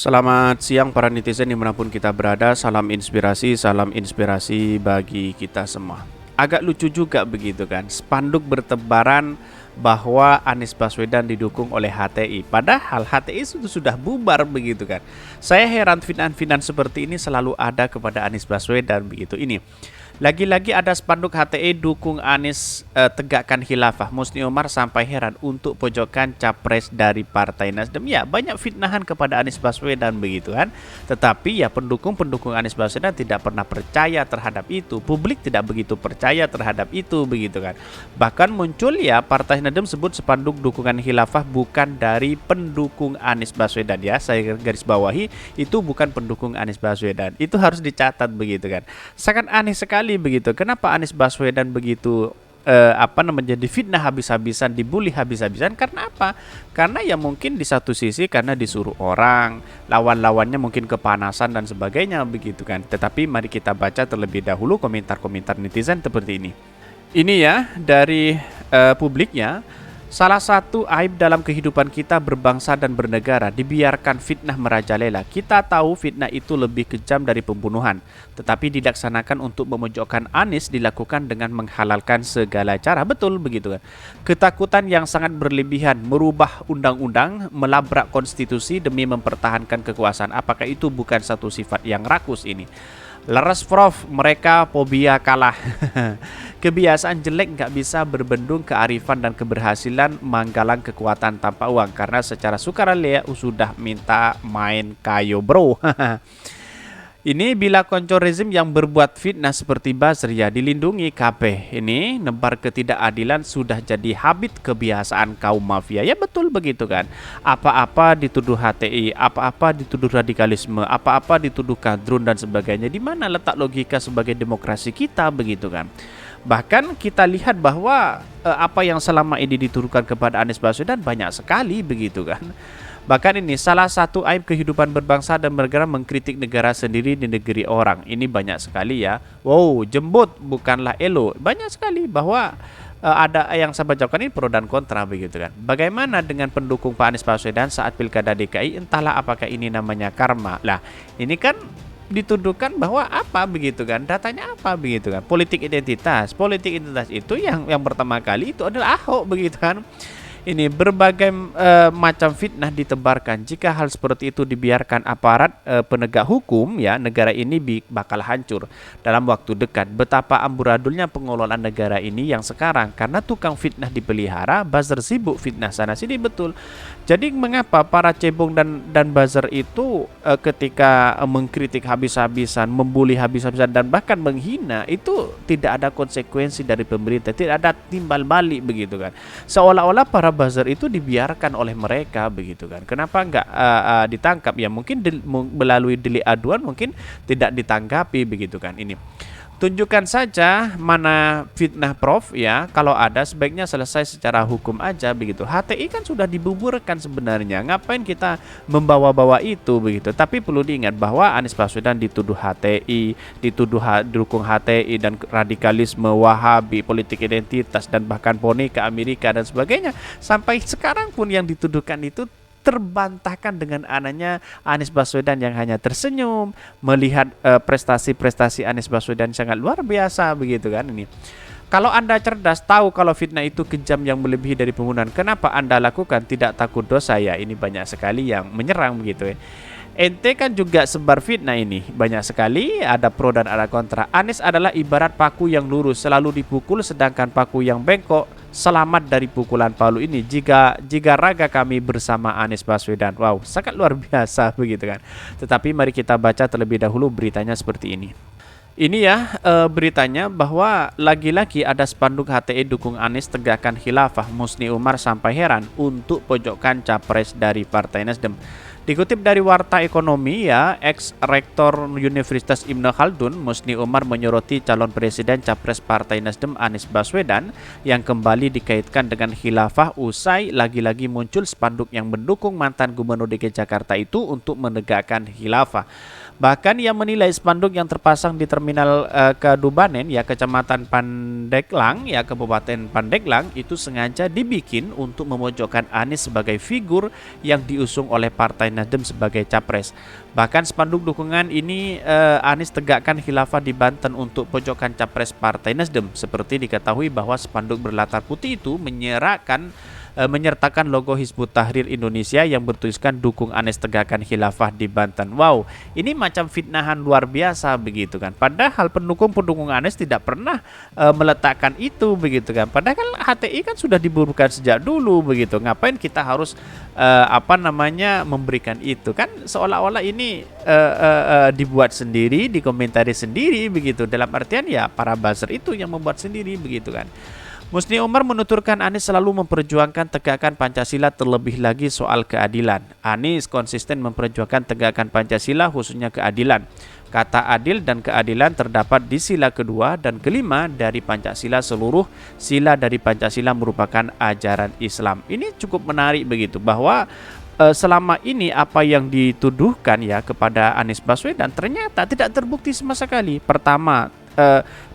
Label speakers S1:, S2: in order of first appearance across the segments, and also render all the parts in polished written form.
S1: Selamat siang para netizen dimanapun kita berada. Salam inspirasi bagi kita semua. Agak lucu juga begitu kan, spanduk bertebaran bahwa Anies Baswedan didukung oleh HTI. Padahal HTI sudah bubar begitu kan. Saya heran finan-finan seperti ini selalu ada kepada Anies Baswedan begitu. Ini lagi-lagi ada spanduk HTI dukung Anies tegakkan khilafah. Musni Umar sampai heran untuk pojokan capres dari Partai Nasdem. Ya, banyak fitnahan kepada Anies Baswedan begitu kan. Tetapi ya pendukung-pendukung Anies Baswedan tidak pernah percaya terhadap itu. Publik tidak begitu percaya terhadap itu begitu kan. Bahkan muncul ya Partai Nasdem sebut spanduk dukungan khilafah bukan dari pendukung Anies Baswedan ya. Saya garis bawahi itu bukan pendukung Anies Baswedan. Itu harus dicatat begitu kan. Sangat aneh sekali begitu. Kenapa Anies Baswedan begitu menjadi fitnah habis-habisan, dibully habis-habisan? Karena apa? Karena ya mungkin di satu sisi karena disuruh orang, lawan-lawannya mungkin kepanasan dan sebagainya begitu kan. Tetapi mari kita baca terlebih dahulu komentar-komentar netizen seperti ini. Ini ya dari publiknya. Salah satu aib dalam kehidupan kita berbangsa dan bernegara dibiarkan fitnah merajalela. Kita tahu fitnah itu lebih kejam dari pembunuhan, tetapi dilaksanakan untuk memojokkan Anies dilakukan dengan menghalalkan segala cara. Betul begitu kan? Ketakutan yang sangat berlebihan merubah undang-undang, melabrak konstitusi demi mempertahankan kekuasaan. Apakah itu bukan satu sifat yang rakus ini? Leres Prof, mereka fobia kalah. Kebiasaan jelek nggak bisa berbendung kearifan dan keberhasilan menggalang kekuatan tanpa uang. Karena secara sukarela sudah minta main kayo bro. Ini bila konco rezim yang berbuat fitnah seperti buzzer ya dilindungi KP. Ini nebar ketidakadilan sudah jadi habit kebiasaan kaum mafia. Ya betul begitu kan. Apa-apa dituduh HTI, apa-apa dituduh radikalisme, apa-apa dituduh kadrun dan sebagainya. Di mana letak logika sebagai demokrasi kita begitu kan. Bahkan kita lihat bahwa apa yang selama ini dituduhkan kepada Anies Baswedan banyak sekali begitu kan. Bahkan ini salah satu aib kehidupan berbangsa dan bernegara mengkritik negara sendiri di negeri orang. Ini banyak sekali ya. Wow, jembut bukanlah elo. Banyak sekali bahwa ada yang saya bacakan ini pro dan kontra begitu kan. Bagaimana dengan pendukung Pak Anies Baswedan saat Pilkada DKI? Entahlah apakah ini namanya karma. Lah, ini kan dituduhkan bahwa apa begitu kan, datanya apa begitu kan, politik identitas itu yang pertama kali itu adalah Ahok begitu kan. Ini berbagai macam fitnah ditebarkan. Jika hal seperti itu dibiarkan aparat penegak hukum ya, negara ini bakal hancur dalam waktu dekat. Betapa amburadulnya pengelolaan negara ini yang sekarang karena tukang fitnah dipelihara, buzzer sibuk fitnah sana sini betul. Jadi mengapa para cebong dan buzzer itu ketika mengkritik habis-habisan, membuli habis-habisan dan bahkan menghina itu tidak ada konsekuensi dari pemerintah, tidak ada timbal balik begitu kan. Seolah-olah para buzzer itu dibiarkan oleh mereka begitu kan. Kenapa nggak ditangkap? Ya mungkin melalui delik aduan mungkin tidak ditanggapi begitu kan. Ini tunjukkan saja mana fitnah Prof ya. Kalau ada sebaiknya selesai secara hukum aja begitu. HTI kan sudah dibuburkan sebenarnya. Ngapain kita membawa-bawa itu begitu. Tapi perlu diingat bahwa Anies Baswedan dituduh HTI, dituduh dukung HTI dan radikalisme Wahabi, politik identitas dan bahkan poni ke Amerika dan sebagainya. Sampai sekarang pun yang dituduhkan itu terbantahkan dengan anaknya Anies Baswedan yang hanya tersenyum melihat prestasi-prestasi Anies Baswedan sangat luar biasa begitu kan. Ini kalau Anda cerdas tahu kalau fitnah itu kejam yang melebihi dari pembunuhan, kenapa Anda lakukan? Tidak takut dosa ya? Ini banyak sekali yang menyerang begitu ya. Ente kan juga sebar fitnah ini. Banyak sekali ada pro dan ada kontra. Anies adalah ibarat paku yang lurus selalu dipukul, sedangkan paku yang bengkok selamat dari pukulan palu ini. Jika raga kami bersama Anies Baswedan. Wow, sangat luar biasa begitu kan. Tetapi mari kita baca terlebih dahulu beritanya seperti ini. Ini ya beritanya bahwa lagi-lagi ada spanduk HTI dukung Anies tegakkan khilafah. Musni Umar sampai heran untuk pojokkan capres dari Partai Nasdem. Dikutip dari Warta Ekonomi ya, ex-rektor Universitas Ibnu Khaldun, Musni Umar menyoroti calon presiden capres Partai Nasdem Anies Baswedan yang kembali dikaitkan dengan khilafah usai lagi-lagi muncul spanduk yang mendukung mantan Gubernur DKI Jakarta itu untuk menegakkan khilafah. Bahkan ia menilai spanduk yang terpasang di terminal Kadubanen ya Kecamatan Pandeglang ya Kabupaten Pandeglang itu sengaja dibikin untuk memojokkan Anies sebagai figur yang diusung oleh Partai Nasdem sebagai capres. Bahkan spanduk dukungan ini Anies tegakkan khilafah di Banten untuk pojokan capres Partai Nasdem. Seperti diketahui bahwa spanduk berlatar putih itu menyertakan logo Hizbut Tahrir Indonesia yang bertuliskan dukung Anies tegakkan khilafah di Banten. Wow, ini macam fitnahan luar biasa begitu kan. Padahal pendukung Anies tidak pernah meletakkan itu begitu kan. Padahal kan HTI kan sudah dibubarkan sejak dulu begitu. Ngapain kita harus memberikan itu kan seolah-olah ini dibuat sendiri, dikomentari sendiri begitu. Dalam artian ya para buzzer itu yang membuat sendiri begitu kan. Musni Umar menuturkan Anies selalu memperjuangkan tegakkan Pancasila terlebih lagi soal keadilan. Anies konsisten memperjuangkan tegakkan Pancasila khususnya keadilan. Kata adil dan keadilan terdapat di sila kedua dan kelima dari Pancasila. Seluruh sila dari Pancasila merupakan ajaran Islam. Ini cukup menarik begitu bahwa selama ini apa yang dituduhkan ya kepada Anies Baswedan ternyata tidak terbukti sama sekali. Pertama,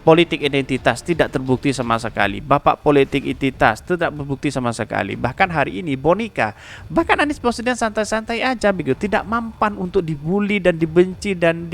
S1: politik identitas tidak terbukti sama sekali. Bapak politik identitas tidak terbukti sama sekali. Bahkan hari ini Bonika, bahkan Anies Baswedan santai-santai aja begitu, tidak mampan untuk dibully dan dibenci dan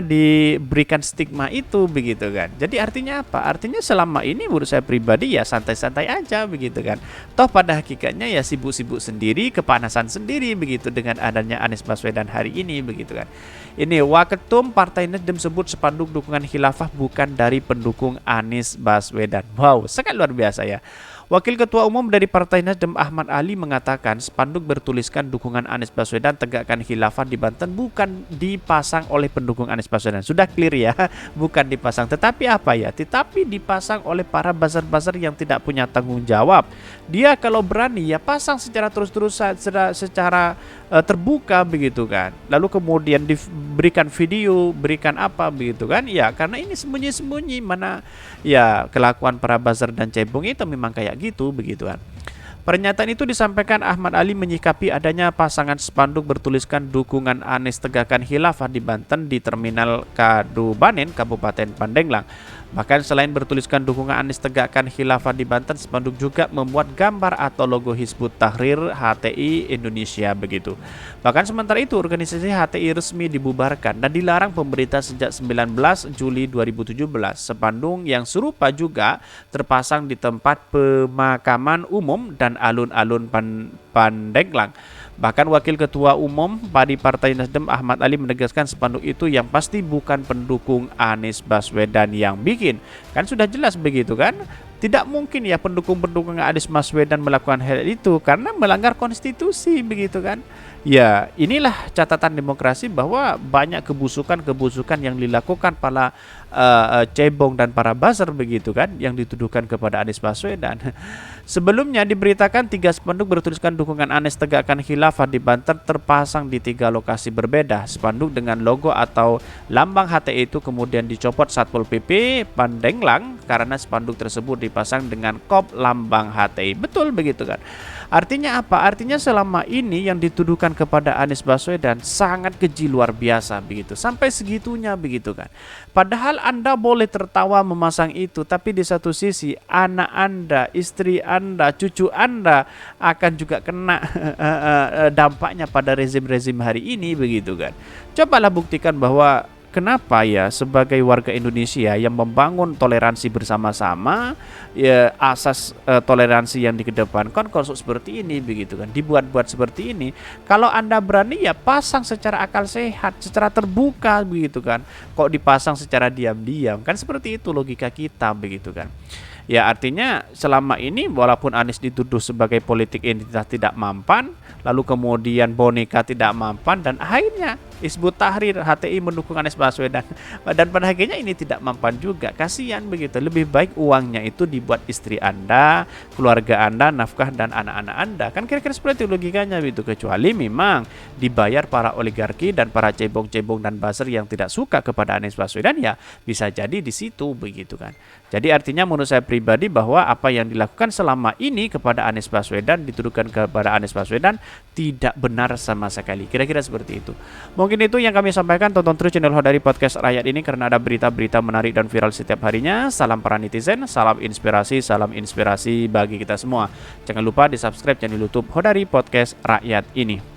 S1: diberikan stigma itu begitu kan. Jadi artinya apa? Artinya selama ini menurut saya pribadi ya santai-santai aja begitu kan. Toh pada hakikatnya ya sibuk-sibuk sendiri, kepanasan sendiri begitu dengan adanya Anies Baswedan hari ini begitu kan. Ini Waketum Partai Nasdem sebut spanduk dukungan khilafah bukan dari pendukung Anies Baswedan. Wow, sangat luar biasa ya. Wakil Ketua Umum dari Partai Nasdem Ahmad Ali mengatakan spanduk bertuliskan dukungan Anies Baswedan tegakkan khilafah di Banten bukan dipasang oleh pendukung Anies Baswedan. Sudah clear ya, bukan dipasang. Tetapi apa ya? Tetapi dipasang oleh para buzzer-buzzer yang tidak punya tanggung jawab. Dia kalau berani ya pasang secara terus-terusan, secara terbuka begitu kan. Lalu kemudian diberikan video, berikan apa begitu kan? Ya karena ini sembunyi-sembunyi mana ya kelakuan para buzzer dan cebong itu memang kayak gitu begitu kan. Pernyataan itu disampaikan Ahmad Ali menyikapi adanya pasangan spanduk bertuliskan dukungan Anies tegakkan khilafah di Banten di Terminal Kadubanen, Kabupaten Pandeglang. Bahkan selain bertuliskan dukungan Anies tegakkan khilafah di Banten, spanduk juga membuat gambar atau logo Hizbut Tahrir HTI Indonesia begitu. Bahkan sementara itu organisasi HTI resmi dibubarkan dan dilarang pemerintah sejak 19 Juli 2017. Spanduk yang serupa juga terpasang di tempat pemakaman umum dan alun-alun Pandeglang. Bahkan Wakil Ketua Umum dari Partai Nasdem Ahmad Ali menegaskan spanduk itu yang pasti bukan pendukung Anies Baswedan yang bikin. Kan sudah jelas begitu kan? Tidak mungkin ya pendukung-pendukung Anies Baswedan melakukan hal itu karena melanggar konstitusi begitu kan? Ya inilah catatan demokrasi bahwa banyak kebusukan yang dilakukan para cebong dan para buzzer begitu kan yang dituduhkan kepada Anies Baswedan. Sebelumnya diberitakan 3 spanduk bertuliskan dukungan Anies tegakkan khilafah di Banten terpasang di 3 lokasi berbeda. Spanduk dengan logo atau lambang HTI itu kemudian dicopot Satpol PP Pandeglang karena spanduk tersebut dipasang dengan kop lambang HTI. Betul begitu kan? Artinya apa? Artinya selama ini yang dituduhkan kepada Anies Baswedan sangat keji luar biasa begitu. Sampai segitunya begitu kan. Padahal Anda boleh tertawa memasang itu, tapi di satu sisi anak Anda, istri Anda, cucu Anda akan juga kena dampaknya pada rezim-rezim hari ini begitu kan. Cobalah buktikan bahwa kenapa ya sebagai warga Indonesia yang membangun toleransi bersama-sama ya asas toleransi yang dikedepankan kok seperti ini begitu kan dibuat-buat seperti ini. Kalau Anda berani ya pasang secara akal sehat, secara terbuka begitu kan. Kok dipasang secara diam-diam? Kan seperti itu logika kita begitu kan. Ya artinya selama ini walaupun Anies dituduh sebagai politik identitas tidak mampan, lalu kemudian Bonika tidak mampan dan akhirnya Hizbut Tahrir HTI mendukung Anies Baswedan dan pada akhirnya ini tidak mampan juga. Kasihan begitu. Lebih baik uangnya itu dibuat istri Anda, keluarga Anda, nafkah dan anak-anak Anda. Kan kira-kira seperti itu logikanya begitu. Kecuali memang dibayar para oligarki dan para cebong-cebong dan buzzer yang tidak suka kepada Anies Baswedan ya bisa jadi di situ begitu kan. Jadi artinya menurut saya pribadi bahwa apa yang dilakukan selama ini kepada Anies Baswedan dituduhkan kepada Anies Baswedan tidak benar sama sekali. Kira-kira seperti itu. Mungkin mungkin itu yang kami sampaikan. Tonton terus channel Hodari Podcast Rakyat ini karena ada berita-berita menarik dan viral setiap harinya. Salam para netizen, salam inspirasi bagi kita semua. Jangan lupa di subscribe channel YouTube Hodari Podcast Rakyat ini.